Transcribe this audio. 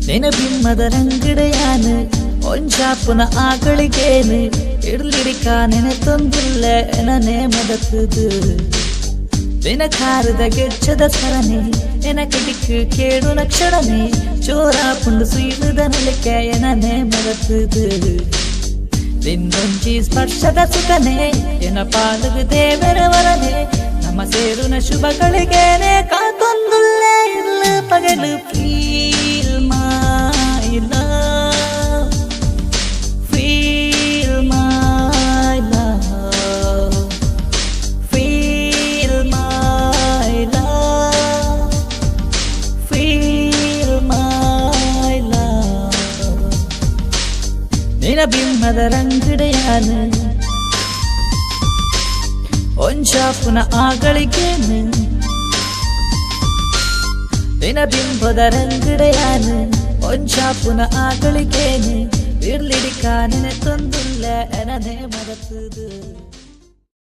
ನೆನಪಿಮ್ಮದ ರಂಗಡೆಯಾನು ಒಂಜಾಪುನ ಆಗಳಿಗೇನು ಇಡ್ಲಿಡಿಕ ನೆನೆತೊಂದಿಲ್ಲ ಎನನೆ ಮದತುದು ದಿನಕಾರದ ಗೆಚ್ಚದ ಸರಣಿ ಎನಕಡಿಕ್ಕು ಕೇಡು ನಕ್ಷಣನೆ ಚೋರ ಪುಂಡು ಸುಯ್ಯುದ ನೆಲಕ್ಕೆ ಎನನೆ ಮದತುದು ದಿನ್ನೊಂಜಿ ಸ್ಪರ್ಶದ ಸುಖನೆ ಎನ ಪಾಲುಗು ದೇವರ ವರನೆ ನಮ್ಮ ಸೇರುನ ಶುಭಗಳಿಗೇನೆ ಕಾತೊಂದುಲ್ಲೇ ಇಲ್ಲ ಪಗಲು feel my love feel my love feel my love feel my love ನಿನಬಿಂಬದ ರಂಗಡೆಯಾನು ಒಂಜಾಪುನ ಆಗಳಿಗೇನು ದಿನಬಿಂಬದ ರಂಗಡೆಯಾನು ಒಂಜಾಪುನ ಆಗಳಿಗೇನು ಇರ್ಲಿಡಿಕ ನೆನೆತೊಂದುಲ್ಲ ಎನನೆ ಮದತುದು